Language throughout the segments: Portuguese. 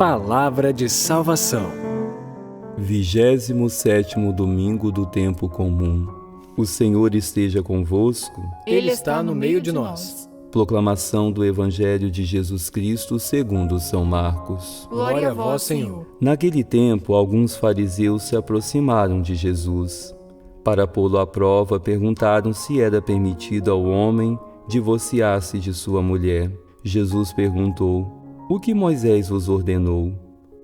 Palavra de salvação. 27º domingo do tempo comum. O Senhor esteja convosco. Ele está no meio de nós. Proclamação do Evangelho de Jesus Cristo segundo São Marcos. Glória a vós, Senhor. Naquele tempo, alguns fariseus se aproximaram de Jesus. Para pô-lo à prova, perguntaram se era permitido ao homem divorciar-se de sua mulher. Jesus perguntou: o que Moisés vos ordenou?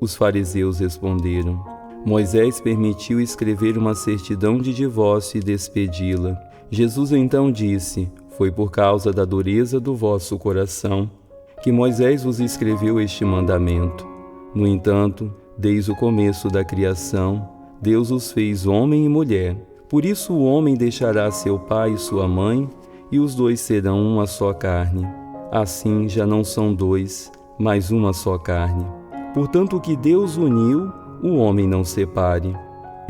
Os fariseus responderam: Moisés permitiu escrever uma certidão de divórcio e despedi-la. Jesus então disse: foi por causa da dureza do vosso coração que Moisés vos escreveu este mandamento. No entanto, desde o começo da criação, Deus os fez homem e mulher. Por isso o homem deixará seu pai e sua mãe, e os dois serão uma só carne. Assim já não são dois, mas uma só carne. Portanto, o que Deus uniu, o homem não separe.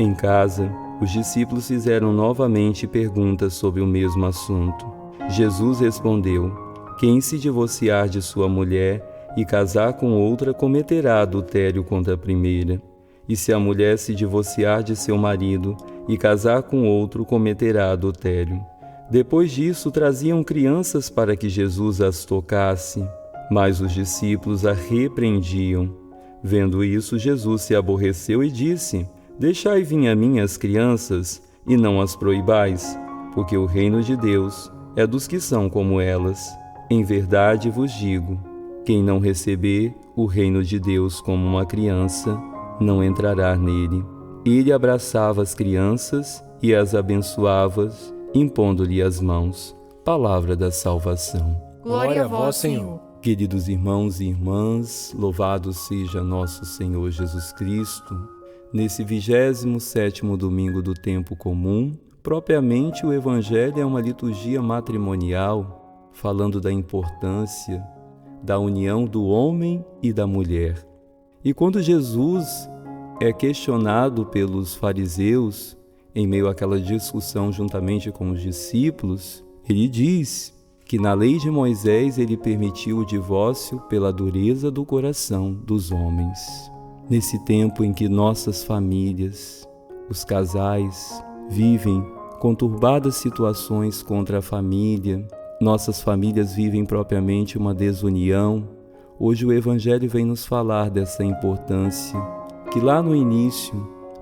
Em casa, os discípulos fizeram novamente perguntas sobre o mesmo assunto. Jesus respondeu: quem se divorciar de sua mulher e casar com outra cometerá adultério contra a primeira. E se a mulher se divorciar de seu marido e casar com outro, cometerá adultério. Depois disso, traziam crianças para que Jesus as tocasse, mas os discípulos a repreendiam. Vendo isso, Jesus se aborreceu e disse: deixai vir a mim as crianças, e não as proibais, porque o reino de Deus é dos que são como elas. Em verdade vos digo, quem não receber o reino de Deus como uma criança, não entrará nele. Ele abraçava as crianças e as abençoava, impondo-lhe as mãos. Palavra da salvação. Glória a vós, Senhor. Queridos irmãos e irmãs, louvado seja nosso Senhor Jesus Cristo. Nesse 27º domingo do tempo comum, propriamente o Evangelho é uma liturgia matrimonial, falando da importância da união do homem e da mulher. E quando Jesus é questionado pelos fariseus, em meio àquela discussão juntamente com os discípulos, ele diz que na lei de Moisés ele permitiu o divórcio pela dureza do coração dos homens. Nesse tempo em que nossas famílias, os casais, vivem conturbadas situações contra a família, nossas famílias vivem propriamente uma desunião, hoje o Evangelho vem nos falar dessa importância, que lá no início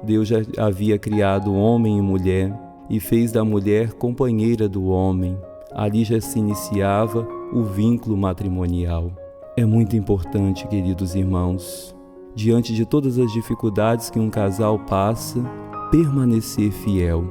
Deus já havia criado homem e mulher e fez da mulher companheira do homem. Ali já se iniciava o vínculo matrimonial. É muito importante, queridos irmãos, diante de todas as dificuldades que um casal passa, permanecer fiel.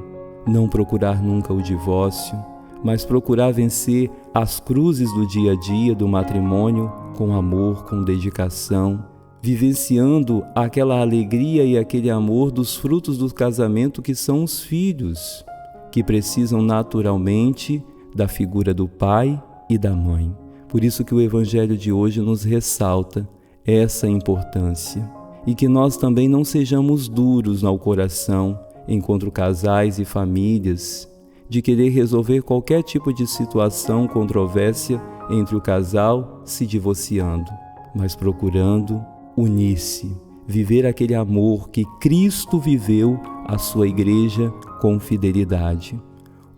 Não procurar nunca o divórcio, mas procurar vencer as cruzes do dia a dia do matrimônio com amor, com dedicação, vivenciando aquela alegria e aquele amor dos frutos do casamento que são os filhos, que precisam naturalmente da figura do pai e da mãe. Por isso que o Evangelho de hoje nos ressalta essa importância. E que nós também não sejamos duros ao coração, enquanto casais e famílias, de querer resolver qualquer tipo de situação, controvérsia entre o casal se divorciando, mas procurando unir-se, viver aquele amor que Cristo viveu à sua igreja com fidelidade.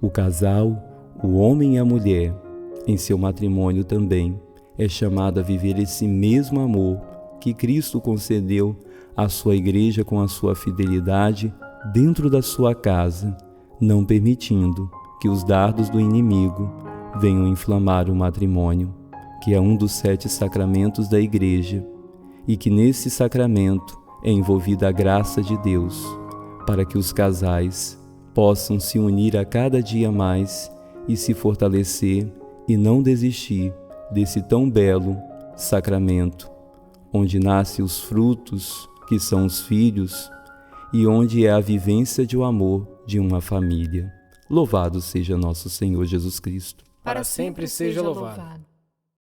O casal, o homem e a mulher, em seu matrimônio também, é chamado a viver esse mesmo amor que Cristo concedeu à sua igreja com a sua fidelidade dentro da sua casa, não permitindo que os dardos do inimigo venham inflamar o matrimônio, que é um dos 7 sacramentos da igreja, e que nesse sacramento é envolvida a graça de Deus, para que os casais possam se unir a cada dia mais e se fortalecer e não desistir desse tão belo sacramento, onde nascem os frutos, que são os filhos, e onde é a vivência de um amor de uma família. Louvado seja nosso Senhor Jesus Cristo. Para sempre seja louvado.